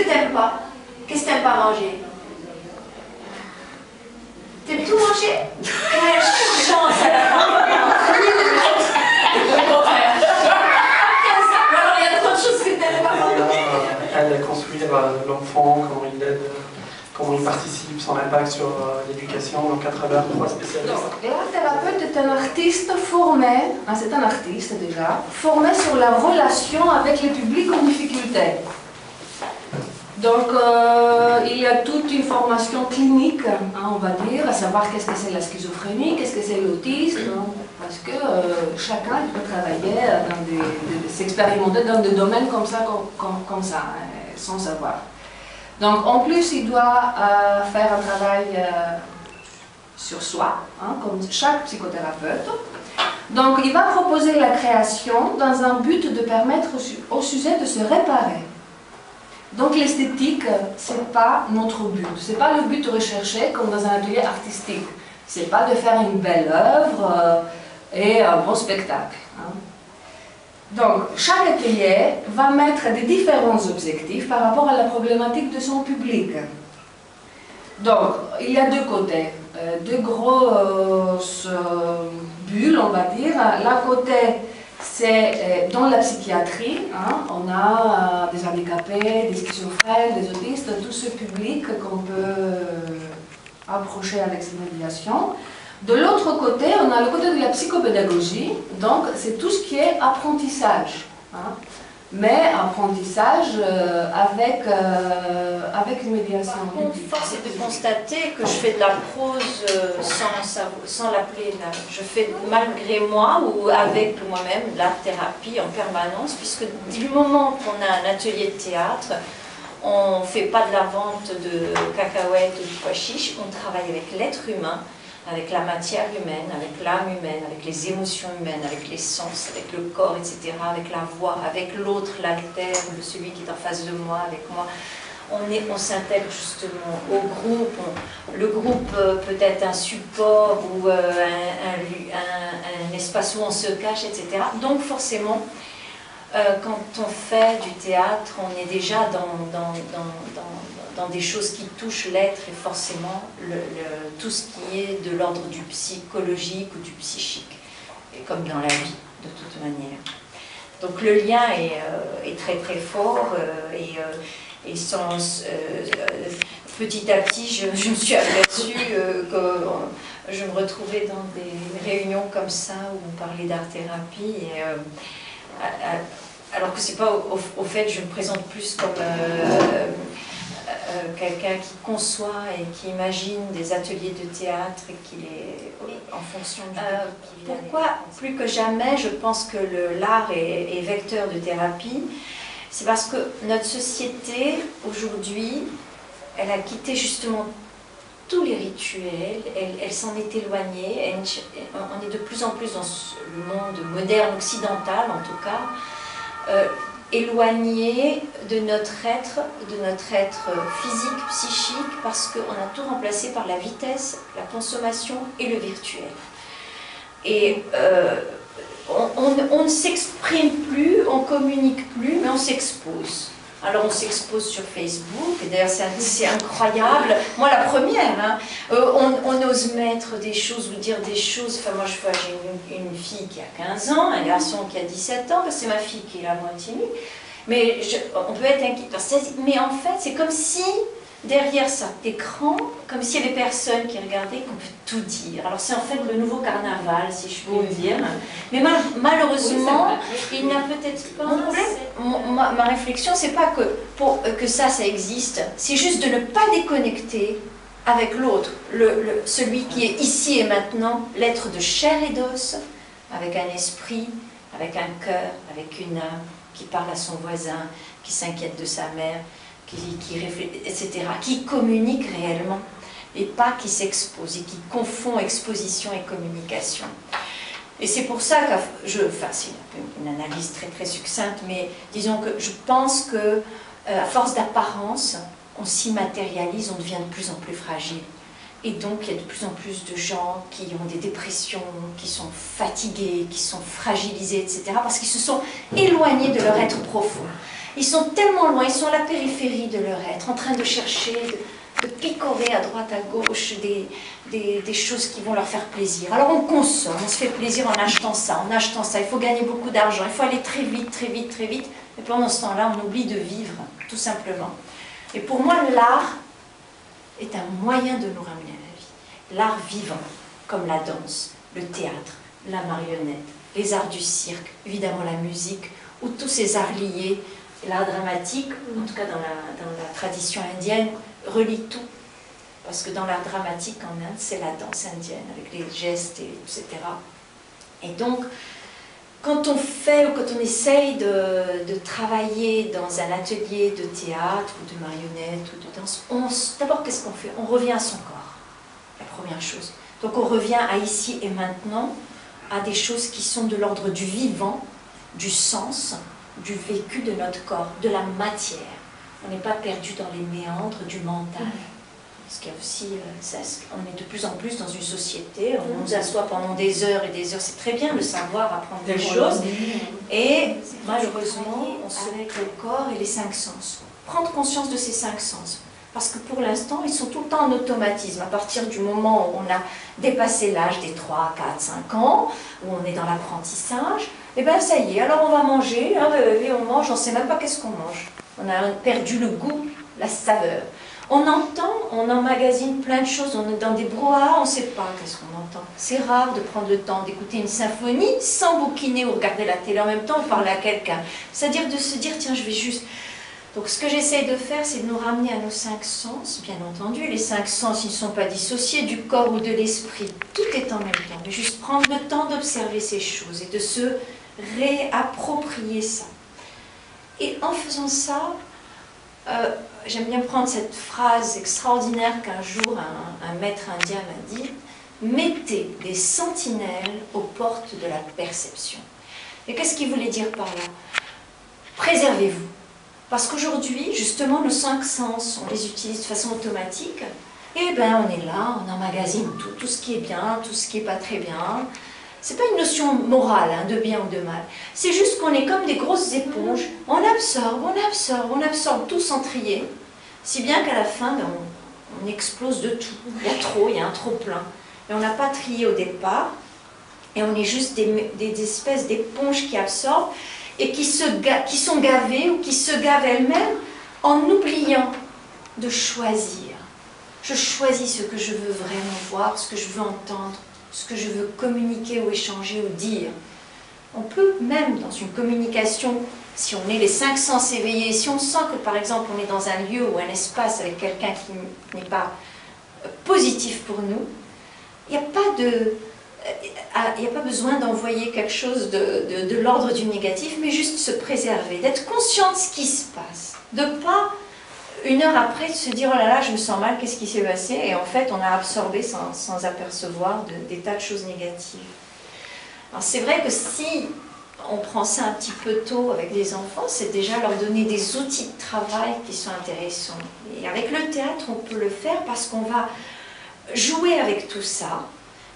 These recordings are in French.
que t'aimes pas? Qu'est-ce que t'aimes pas manger? T'aimes tout manger? Quelle chance elle a! Le contraire. Alors il y a trop de choses que t'aimes pas manger. Elle construire l'enfant, comment il aide, comment il participe, son impact sur l'éducation, donc à travers 3 spécialistes. L'art thérapeute est un artiste formé, c'est un artiste déjà, formé sur la relation avec les publics en difficulté. Donc il y a toute une formation clinique, on va dire, à savoir qu'est-ce que c'est la schizophrénie, qu'est-ce que c'est l'autisme, parce que chacun peut travailler, s'expérimenter dans des domaines comme ça, sans savoir. Donc en plus il doit faire un travail sur soi, comme chaque psychothérapeute. Donc il va proposer la création dans un but de permettre au sujet de se réparer. Donc l'esthétique, ce n'est pas notre but, ce n'est pas le but recherché comme dans un atelier artistique. Ce n'est pas de faire une belle œuvre et un bon spectacle. Donc chaque atelier va mettre des différents objectifs par rapport à la problématique de son public. Donc il y a deux côtés, deux grosses bulles on va dire. L'un côté c'est dans la psychiatrie, on a des handicapés, des schizophrènes, des autistes, tout ce public qu'on peut approcher avec ces médiations. De l'autre côté, on a le côté de la psychopédagogie, donc c'est tout ce qui est apprentissage. Mais apprentissage avec une médiation. Force est de constater que je fais de la prose sans l'appeler, je fais malgré moi ou avec moi-même de la thérapie en permanence, puisque du moment qu'on a un atelier de théâtre, on ne fait pas de la vente de cacahuètes ou de pois chiches, on travaille avec l'être humain, avec la matière humaine, avec l'âme humaine, avec les émotions humaines, avec les sens, avec le corps, etc., avec la voix, avec l'autre, l'alter, celui qui est en face de moi, avec moi. On s'intègre justement au groupe. Le groupe peut être un support ou un espace où on se cache, etc. Donc forcément, quand on fait du théâtre, on est déjà dans des choses qui touchent l'être et forcément tout ce qui est de l'ordre du psychologique ou du psychique, et comme dans la vie de toute manière. Donc le lien est très très fort et petit à petit je me suis aperçue que je me retrouvais dans des réunions comme ça où on parlait d'art-thérapie et alors que c'est pas au fait je me présente plus comme quelqu'un qui conçoit et qui imagine des ateliers de théâtre et qui les en fonction du pourquoi plus que jamais je pense que l'art est vecteur de thérapie, c'est parce que notre société aujourd'hui elle a quitté justement tous les rituels, elle s'en est éloignée, on est de plus en plus dans le monde moderne occidental en tout cas, éloigné de notre être physique, psychique, parce qu'on a tout remplacé par la vitesse, la consommation et le virtuel. Et on ne s'exprime plus, on communique plus, mais on s'expose. Alors on s'expose sur Facebook, et d'ailleurs c'est incroyable, moi la première, on ose mettre des choses ou dire des choses, enfin moi j'ai une fille qui a 15 ans, un garçon qui a 17 ans, parce que c'est ma fille qui est la moitié nue, mais on peut être inquiet, mais en fait c'est comme si derrière cet écran, comme s'il y avait personne qui regardait, qu'on peut tout dire. Alors c'est en fait le nouveau carnaval, si je puis le dire. Mais malheureusement, il n'y a peut-être pas... Mon problème, ma réflexion, c'est pas que ça existe, c'est juste de ne pas déconnecter avec l'autre, celui qui est ici et maintenant, l'être de chair et d'os, avec un esprit, avec un cœur, avec une âme, qui parle à son voisin, qui s'inquiète de sa mère, qui réfléchit, etc., qui communique réellement, et pas qui s'expose, et qui confond exposition et communication. Et c'est pour ça que, c'est une analyse très très succincte, mais disons que je pense que, à force d'apparence, on s'immatérialise, on devient de plus en plus fragile. Et donc il y a de plus en plus de gens qui ont des dépressions, qui sont fatigués, qui sont fragilisés, etc., parce qu'ils se sont éloignés de leur être profond. Ils sont tellement loin, ils sont à la périphérie de leur être, en train de chercher, de picorer à droite, à gauche des choses qui vont leur faire plaisir. Alors on consomme, on se fait plaisir en achetant ça, il faut gagner beaucoup d'argent, il faut aller très vite, très vite, très vite. Et pendant ce temps-là, on oublie de vivre, tout simplement. Et pour moi, l'art est un moyen de nous ramener à la vie. L'art vivant, comme la danse, le théâtre, la marionnette, les arts du cirque, évidemment la musique, ou tous ces arts liés, l'art dramatique, en tout cas dans la tradition indienne, relie tout. Parce que dans l'art dramatique en Inde, c'est la danse indienne, avec les gestes, etc. Et donc, quand on fait ou quand on essaye de travailler dans un atelier de théâtre ou de marionnette ou de danse, d'abord, qu'est-ce qu'on fait? On revient à son corps, la première chose. Donc on revient à ici et maintenant, à des choses qui sont de l'ordre du vivant, du sens, du vécu de notre corps, de la matière. On n'est pas perdu dans les méandres du mental. Parce qu'il y a aussi, on est de plus en plus dans une société, on nous assoit pendant des heures et des heures, c'est très bien le savoir, apprendre des choses, et malheureusement, on se met avec le corps et les 5 sens. Prendre conscience de ces 5 sens. Parce que pour l'instant, ils sont tout le temps en automatisme. À partir du moment où on a dépassé l'âge des 3, 4, 5 ans, où on est dans l'apprentissage, et bien ça y est, alors on va manger, hein, et on mange, on ne sait même pas qu'est-ce qu'on mange. On a perdu le goût, la saveur. On entend, on emmagasine plein de choses, on est dans des brouhahas, on ne sait pas qu'est-ce qu'on entend. C'est rare de prendre le temps d'écouter une symphonie sans bouquiner ou regarder la télé en même temps ou parler à quelqu'un. C'est-à-dire de se dire, tiens, je vais juste... Donc ce que j'essaye de faire, c'est de nous ramener à nos 5 sens, bien entendu. Les 5 sens, ils ne sont pas dissociés du corps ou de l'esprit. Tout est en même temps. Mais juste prendre le temps d'observer ces choses et de se réapproprier ça. Et en faisant ça, j'aime bien prendre cette phrase extraordinaire qu'un jour un maître indien m'a dit, mettez des sentinelles aux portes de la perception. Et qu'est-ce qu'il voulait dire par là? Préservez-vous. Parce qu'aujourd'hui, justement, nos 5 sens, on les utilise de façon automatique. Et bien, on est là, on emmagasine tout ce qui est bien, tout ce qui n'est pas très bien. Ce n'est pas une notion morale, hein, de bien ou de mal. C'est juste qu'on est comme des grosses éponges. On absorbe, on absorbe, on absorbe tout sans trier. Si bien qu'à la fin, ben, on explose de tout. Il y a trop, il y a un trop plein. Et on n'a pas trié au départ. Et on est juste des espèces d'éponges qui absorbent et qui sont gavées ou qui se gavent elles-mêmes en oubliant de choisir. Je choisis ce que je veux vraiment voir, ce que je veux entendre, ce que je veux communiquer ou échanger ou dire. On peut même dans une communication, si on est les 5 sens éveillés, si on sent que par exemple on est dans un lieu ou un espace avec quelqu'un qui n'est pas positif pour nous, il n'y a pas besoin d'envoyer quelque chose de l'ordre du négatif, mais juste se préserver, d'être conscient de ce qui se passe, de pas, une heure après, se dire « oh là là, je me sens mal, qu'est-ce qui s'est passé ?» Et en fait, on a absorbé sans apercevoir des tas de choses négatives. Alors c'est vrai que si on prend ça un petit peu tôt avec les enfants, c'est déjà leur donner des outils de travail qui sont intéressants. Et avec le théâtre, on peut le faire parce qu'on va jouer avec tout ça.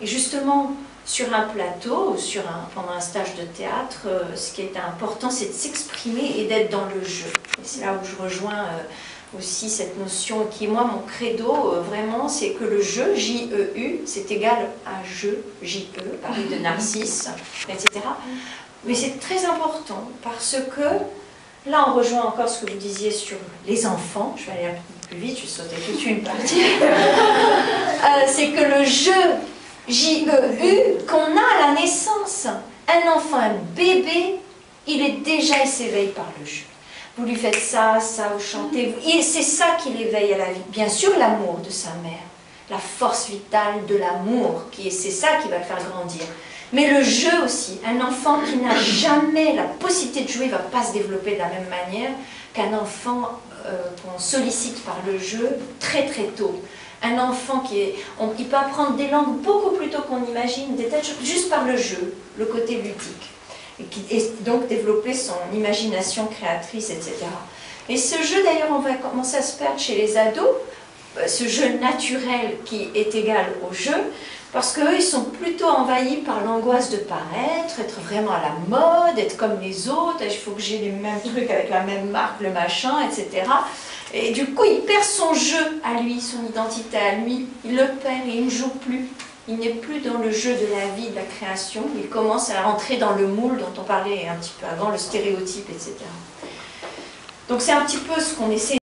Et justement, sur un plateau ou pendant un stage de théâtre, ce qui est important, c'est de s'exprimer et d'être dans le jeu. Et c'est là où je rejoins aussi cette notion qui est, moi, mon credo, vraiment, c'est que le jeu, J-E-U, c'est égal à jeu, J-E, Paris de Narcisse, etc. Mais c'est très important parce que, là, on rejoint encore ce que vous disiez sur les enfants, je vais aller un peu plus vite, je vais sauter toute une partie, c'est que le jeu, J-E-U, qu'on a à la naissance. Un enfant, un bébé, il s'éveille par le jeu. Vous lui faites ça, vous chantez, c'est ça qui l'éveille à la vie. Bien sûr, l'amour de sa mère, la force vitale de l'amour, c'est ça qui va le faire grandir. Mais le jeu aussi, un enfant qui n'a jamais la possibilité de jouer ne va pas se développer de la même manière qu'un enfant qu'on sollicite par le jeu très très tôt. Un enfant il peut apprendre des langues beaucoup plus tôt qu'on imagine, des tas de choses, juste par le jeu, le côté ludique. Et donc développer son imagination créatrice, etc. Et ce jeu, d'ailleurs, on va commencer à se perdre chez les ados, ce jeu naturel qui est égal au jeu, parce qu'eux, ils sont plutôt envahis par l'angoisse de paraître, être vraiment à la mode, être comme les autres, il faut que j'ai les mêmes trucs avec la même marque, le machin, etc. Et du coup, il perd son jeu à lui, son identité à lui, il le perd et il ne joue plus. Il n'est plus dans le jeu de la vie, de la création, il commence à rentrer dans le moule dont on parlait un petit peu avant, le stéréotype, etc. Donc c'est un petit peu ce qu'on essaie